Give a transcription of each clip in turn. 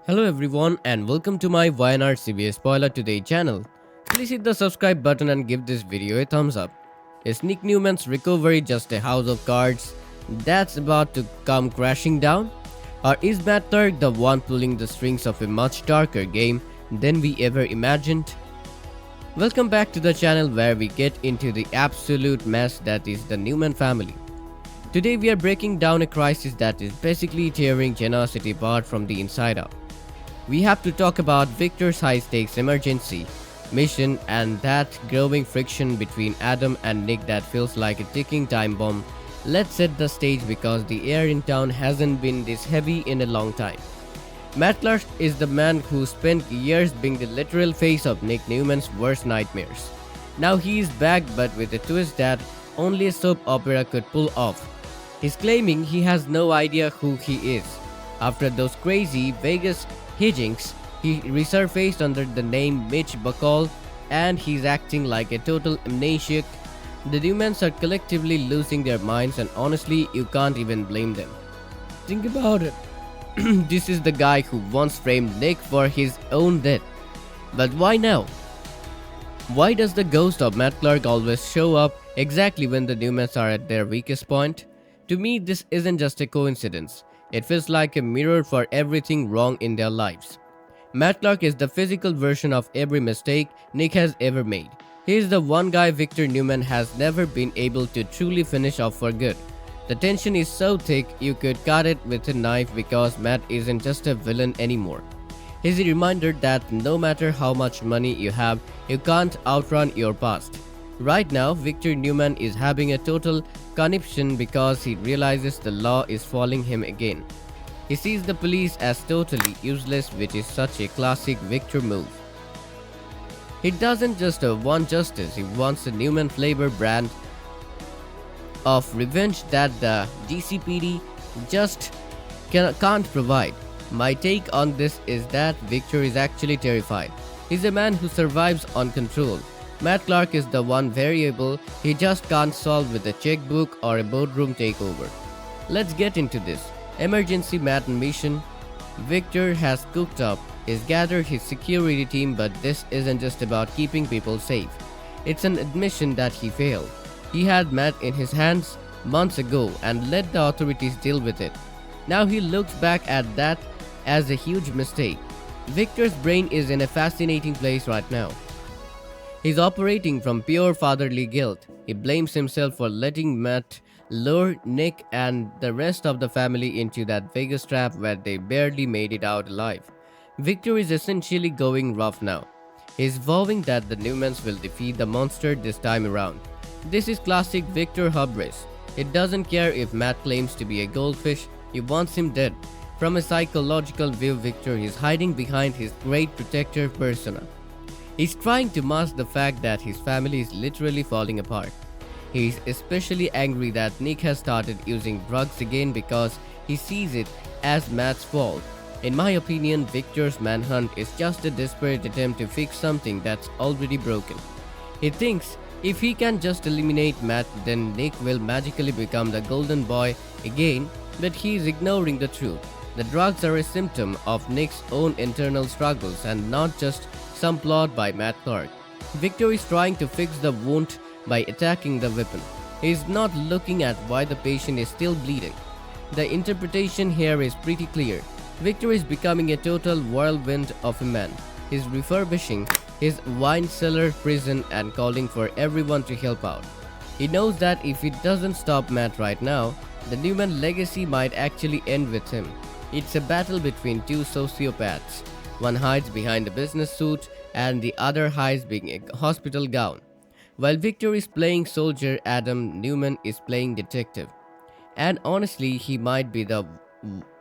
Hello everyone and welcome to my YNR CBS Spoiler Today channel. Please hit the subscribe button and give this video a thumbs up. Is Nick Newman's recovery just a house of cards that's about to come crashing down? Or is Matt Turk the one pulling the strings of a much darker game than we ever imagined? Welcome back to the channel where we get into the absolute mess that is the Newman family. Today we are breaking down a crisis that is basically tearing Genoa City apart from the inside out. We have to talk about Victor's high-stakes emergency mission and that growing friction between Adam and Nick that feels like a ticking time bomb. Let's set the stage because the air in town hasn't been this heavy in a long time. Matt Clark is the man who spent years being the literal face of Nick Newman's worst nightmares. Now he is back, but with a twist that only a soap opera could pull off. He's claiming he has no idea who he is. After those crazy Vegas hijinks, he resurfaced under the name Mitch Bacall and he's acting like a total amnesiac. The Newmans are collectively losing their minds and honestly, you can't even blame them. Think about it. This is the guy who once framed Nick for his own death. But why now? Why does the ghost of Matt Clark always show up exactly when the Newmans are at their weakest point? To me, this isn't just a coincidence. It feels like a mirror for everything wrong in their lives. Matt Clark is the physical version of every mistake Nick has ever made. He is the one guy Victor Newman has never been able to truly finish off for good. The tension is so thick you could cut it with a knife because Matt isn't just a villain anymore. He's a reminder that no matter how much money you have, you can't outrun your past. Right now, Victor Newman is having a total conniption because he realizes the law is following him again. He sees the police as totally useless, which is such a classic Victor move. He doesn't just want justice, he wants a Newman flavor brand of revenge that the GCPD just can't provide. My take on this is that Victor is actually terrified. He's a man who survives on control. Matt Clark is the one variable he just can't solve with a checkbook or a boardroom takeover. Let's get into this. Emergency Matt mission. Victor has cooked up, he's gathered his security team, but this isn't just about keeping people safe. It's an admission that he failed. He had Matt in his hands months ago and let the authorities deal with it. Now he looks back at that as a huge mistake. Victor's brain is in a fascinating place right now. He's operating from pure fatherly guilt. He blames himself for letting Matt lure Nick and the rest of the family into that Vegas trap where they barely made it out alive. Victor is essentially going rough now. He's vowing that the Newmans will defeat the monster this time around. This is classic Victor hubris. He doesn't care if Matt claims to be a goldfish, he wants him dead. From a psychological view, Victor is hiding behind his great protector persona. He's trying to mask the fact that his family is literally falling apart. He's especially angry that Nick has started using drugs again because he sees it as Matt's fault. In my opinion, Victor's manhunt is just a desperate attempt to fix something that's already broken. He thinks if he can just eliminate Matt, then Nick will magically become the golden boy again, but he's ignoring the truth. The drugs are a symptom of Nick's own internal struggles and not just some plot by Matt Clark. Victor is trying to fix the wound by attacking the weapon. He is not looking at why the patient is still bleeding. The interpretation here is pretty clear. Victor is becoming a total whirlwind of a man. He's refurbishing his wine cellar prison and calling for everyone to help out. He knows that if he doesn't stop Matt right now, the Newman legacy might actually end with him. It's a battle between two sociopaths. One hides behind a business suit and the other hides being a hospital gown. While Victor is playing soldier, Adam Newman is playing detective. And honestly, he might be the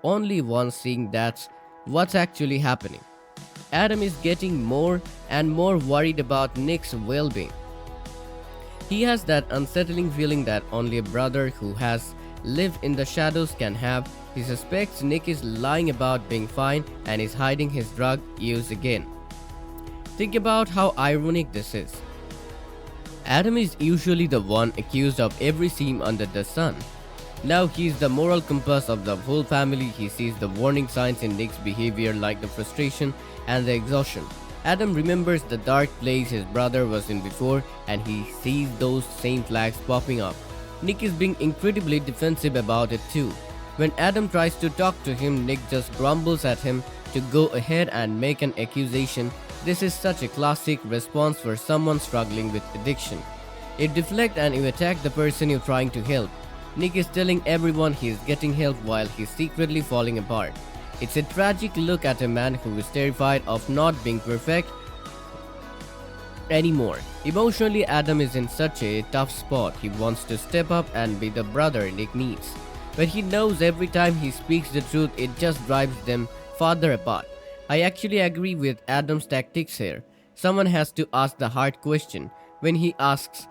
only one seeing that's what's actually happening. Adam is getting more and more worried about Nick's well-being. He has that unsettling feeling that only a brother who has lived in the shadows can have. He suspects Nick is lying about being fine and is hiding his drug use again. Think about how ironic this is. Adam is usually the one accused of every sin under the sun. Now he's the moral compass of the whole family. He sees the warning signs in Nick's behavior like the frustration and the exhaustion. Adam remembers the dark place his brother was in before and he sees those same flags popping up. Nick is being incredibly defensive about it too. When Adam tries to talk to him, Nick just grumbles at him to go ahead and make an accusation. This is such a classic response for someone struggling with addiction. You deflect and you attack the person you're trying to help. Nick is telling everyone he is getting help while he's secretly falling apart. It's a tragic look at a man who is terrified of not being perfect anymore. Emotionally, Adam is in such a tough spot. He wants to step up and be the brother Nick needs. But he knows every time he speaks the truth, it just drives them farther apart. I actually agree with Adam's tactics here. Someone has to ask the hard question. When he asks,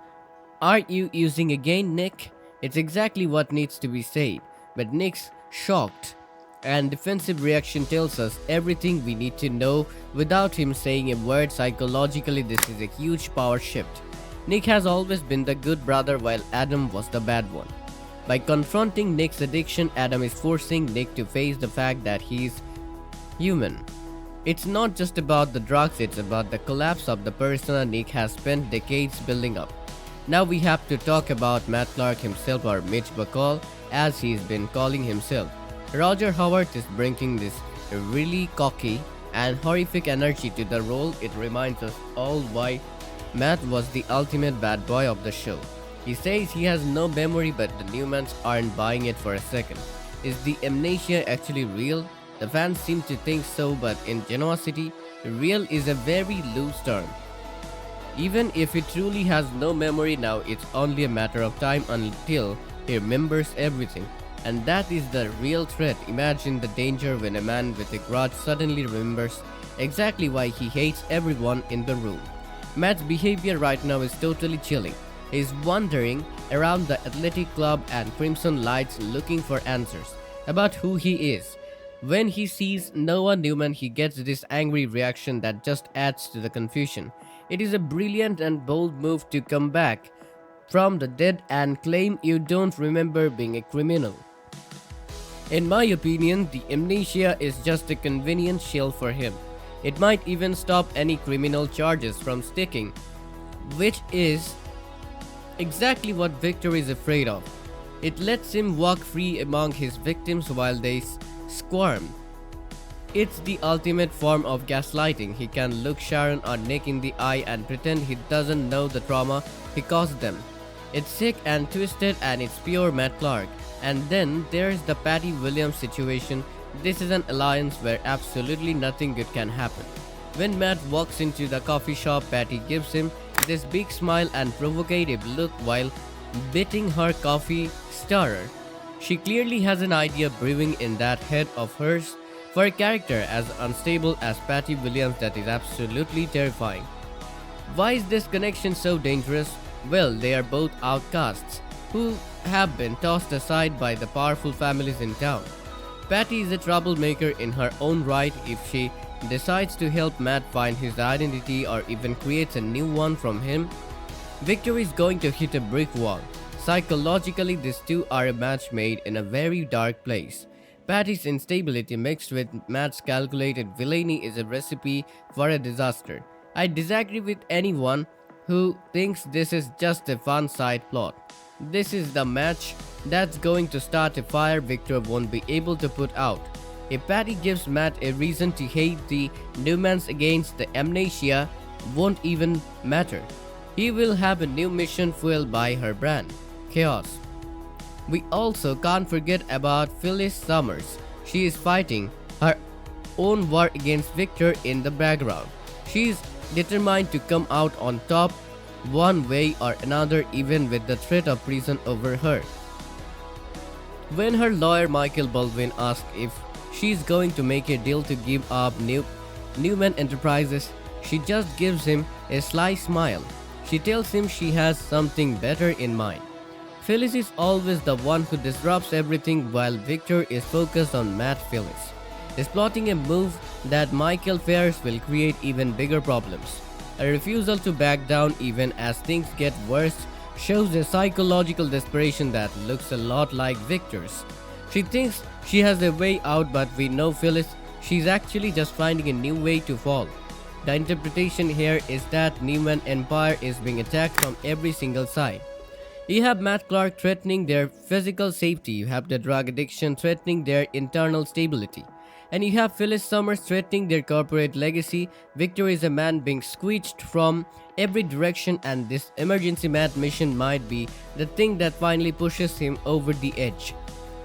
"Are you using again, Nick?" It's exactly what needs to be said. But Nick's shocked and defensive reaction tells us everything we need to know without him saying a word. Psychologically, this is a huge power shift. Nick has always been the good brother while Adam was the bad one. By confronting Nick's addiction, Adam is forcing Nick to face the fact that he's human. It's not just about the drugs, it's about the collapse of the persona Nick has spent decades building up. Now we have to talk about Matt Clark himself, or Mitch Bacall as he's been calling himself. Roger Howard is bringing this really cocky and horrific energy to the role. It reminds us all why Matt was the ultimate bad boy of the show. He says he has no memory, but the Newmans aren't buying it for a second. Is the amnesia actually real? The fans seem to think so, but in Genoa City, real is a very loose term. Even if he truly has no memory now, it's only a matter of time until he remembers everything. And that is the real threat. Imagine the danger when a man with a grudge suddenly remembers exactly why he hates everyone in the room. Matt's behavior right now is totally chilling. He's wandering around the athletic club and Crimson Lights looking for answers about who he is. When he sees Noah Newman, he gets this angry reaction that just adds to the confusion. It is a brilliant and bold move to come back from the dead and claim you don't remember being a criminal. In my opinion, the amnesia is just a convenient shell for him. It might even stop any criminal charges from sticking, which is exactly what Victor is afraid of. It lets him walk free among his victims while they squirm. It's the ultimate form of gaslighting. He can look Sharon or Nick in the eye and pretend he doesn't know the trauma he caused them. It's sick and twisted and it's pure Matt Clark. And then there's the Patty Williams situation. This is an alliance where absolutely nothing good can happen. When Matt walks into the coffee shop, Patty gives him this big smile and provocative look while beating her coffee stirrer. She clearly has an idea brewing in that head of hers for a character as unstable as Patty Williams that is absolutely terrifying. Why is this connection so dangerous? Well, they are both outcasts who have been tossed aside by the powerful families in town. Patty is a troublemaker in her own right. If she decides to help Matt find his identity or even creates a new one from him, Victor is going to hit a brick wall. Psychologically, these two are a match made in a very dark place. Patty's instability mixed with Matt's calculated villainy is a recipe for a disaster. I disagree with anyone who thinks this is just a fun side plot. This is the match that's going to start a fire Victor won't be able to put out. If Patty gives Matt a reason to hate the Newmans against the amnesia, won't even matter. He will have a new mission fueled by her brand, chaos. We also can't forget about Phyllis Summers. She is fighting her own war against Victor in the background. She is determined to come out on top one way or another, even with the threat of prison over her. When her lawyer Michael Baldwin asks if she's going to make a deal to give up Newman Enterprises, she just gives him a sly smile. She tells him she has something better in mind. Phyllis is always the one who disrupts everything while Victor is focused on Matt. Phyllis is plotting a move that Michael fears will create even bigger problems. A refusal to back down even as things get worse shows a psychological desperation that looks a lot like Victor's. She thinks she has a way out, but we know Phyllis, she's actually just finding a new way to fall. The interpretation here is that Newman Empire is being attacked from every single side. You have Matt Clark threatening their physical safety, you have the drug addiction threatening their internal stability, and you have Phyllis Summers threatening their corporate legacy. Victor is a man being squeezed from every direction, and this emergency Matt mission might be the thing that finally pushes him over the edge.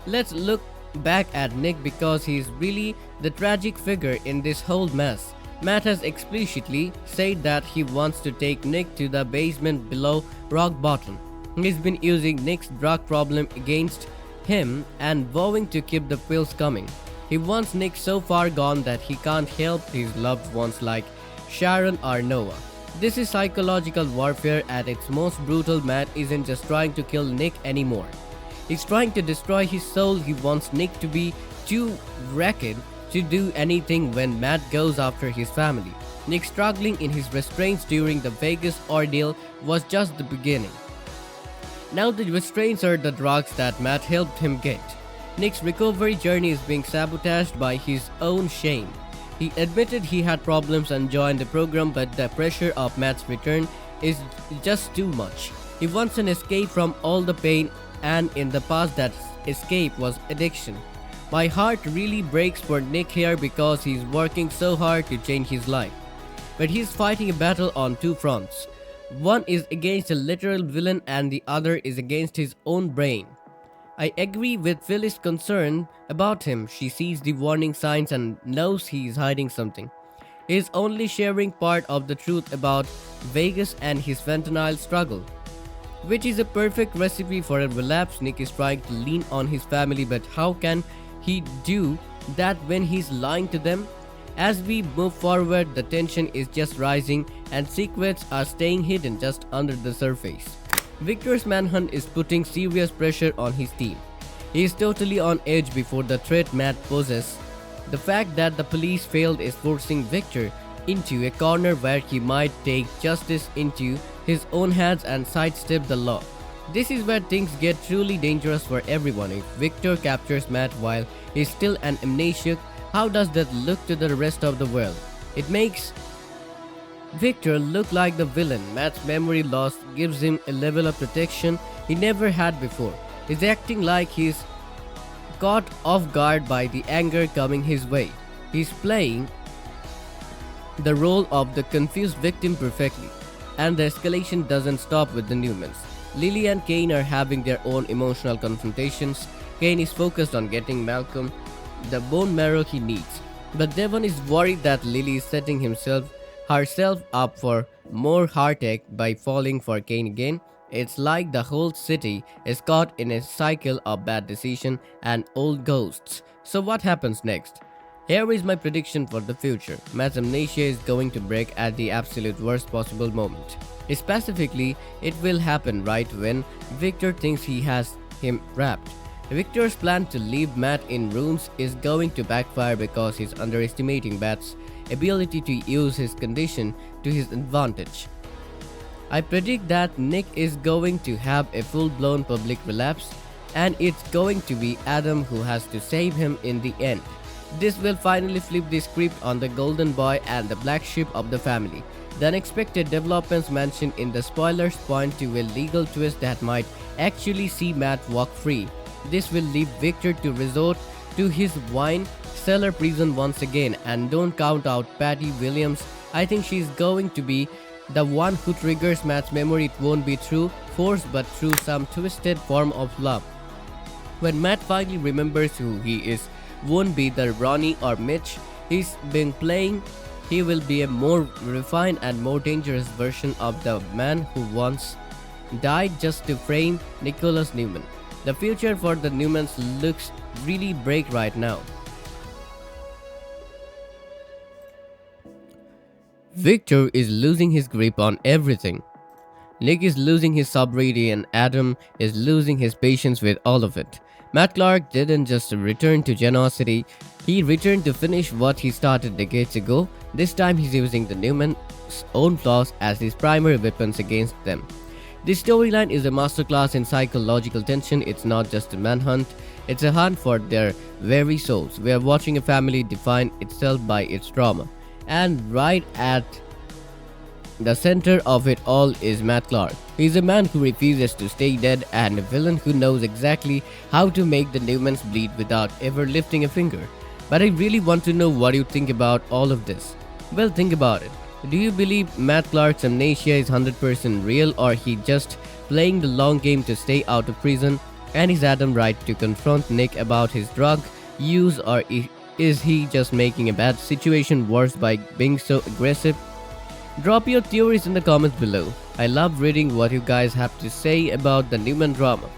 Let's look back at Nick because he's really the tragic figure in this whole mess. Matt has explicitly said that he wants to take Nick to the basement below rock bottom. He's been using Nick's drug problem against him and vowing to keep the pills coming. He wants Nick so far gone that he can't help his loved ones like Sharon or Noah. This is psychological warfare at its most brutal. Matt isn't just trying to kill Nick anymore. He's trying to destroy his soul. He wants Nick to be too wrecked to do anything when Matt goes after his family. Nick struggling in his restraints during the Vegas ordeal was just the beginning. Now the restraints are the drugs that Matt helped him get. Nick's recovery journey is being sabotaged by his own shame. He admitted he had problems and joined the program, but the pressure of Matt's return is just too much. He wants an escape from all the pain, and in the past that escape was addiction. My heart really breaks for Nick here because he's working so hard to change his life. But he's fighting a battle on two fronts. One is against a literal villain and the other is against his own brain. I agree with Phyllis' concern about him. She sees the warning signs and knows he is hiding something. He is only sharing part of the truth about Vegas and his fentanyl struggle, which is a perfect recipe for a relapse. Nick is trying to lean on his family, but how can he do that when he's lying to them? As we move forward, the tension is just rising and secrets are staying hidden just under the surface. Victor's manhunt is putting serious pressure on his team. He is totally on edge before the threat Matt poses. The fact that the police failed is forcing Victor into a corner where he might take justice into his own hands and sidestep the law. This is where things get truly dangerous for everyone. If Victor captures Matt while he's still an amnesiac, how does that look to the rest of the world? It makes Victor look like the villain. Matt's memory loss gives him a level of protection he never had before. He's acting like he's caught off guard by the anger coming his way. He's playing the role of the confused victim perfectly. And the escalation doesn't stop with the Newmans. Lily and Kane are having their own emotional confrontations. Kane is focused on getting Malcolm the bone marrow he needs, but Devon is worried that Lily is setting herself up for more heartache by falling for Kane again. It's like the whole city is caught in a cycle of bad decisions and old ghosts. So what happens next? Here is my prediction for the future. Matt's amnesia is going to break at the absolute worst possible moment. Specifically, it will happen right when Victor thinks he has him wrapped. Victor's plan to leave Matt in ruins is going to backfire because he's underestimating Matt's ability to use his condition to his advantage. I predict that Nick is going to have a full-blown public relapse, and it's going to be Adam who has to save him in the end. This will finally flip the script on the golden boy and the black sheep of the family. The unexpected developments mentioned in the spoilers point to a legal twist that might actually see Matt walk free. This will leave Victor to resort to his wine cellar prison once again, and don't count out Patty Williams. I think she's going to be the one who triggers Matt's memory. It won't be through force but through some twisted form of love. When Matt finally remembers who he is, won't be the Ronnie or Mitch he's been playing. He will be a more refined and more dangerous version of the man who once died just to frame Nicholas Newman. The future for the Newmans looks really bleak right now. Victor is losing his grip on everything. Nick is losing his sobriety and Adam is losing his patience with all of it. Matt Clark didn't just return to Genoa City, he returned to finish what he started decades ago. This time he's using the Newman's own flaws as his primary weapons against them. This storyline is a masterclass in psychological tension. It's not just a manhunt, it's a hunt for their very souls. We are watching a family define itself by its trauma. And right at the center of it all is Matt Clark. He's a man who refuses to stay dead and a villain who knows exactly how to make the Newmans bleed without ever lifting a finger. But I really want to know what you think about all of this. Well, think about it. Do you believe Matt Clark's amnesia is 100% real, or he just playing the long game to stay out of prison? And is Adam right to confront Nick about his drug use, or is he just making a bad situation worse by being so aggressive? Drop your theories in the comments below. I love reading what you guys have to say about the Newman drama.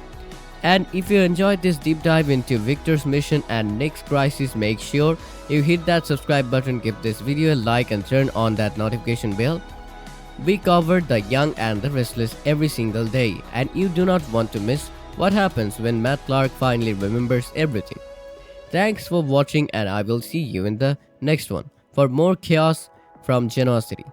And if you enjoyed this deep dive into Victor's mission and Nick's crisis, make sure you hit that subscribe button, give this video a like and turn on that notification bell. We cover the young and the restless every single day, and you do not want to miss what happens when Matt Clark finally remembers everything. Thanks for watching, and I will see you in the next one for more chaos from Genoa City.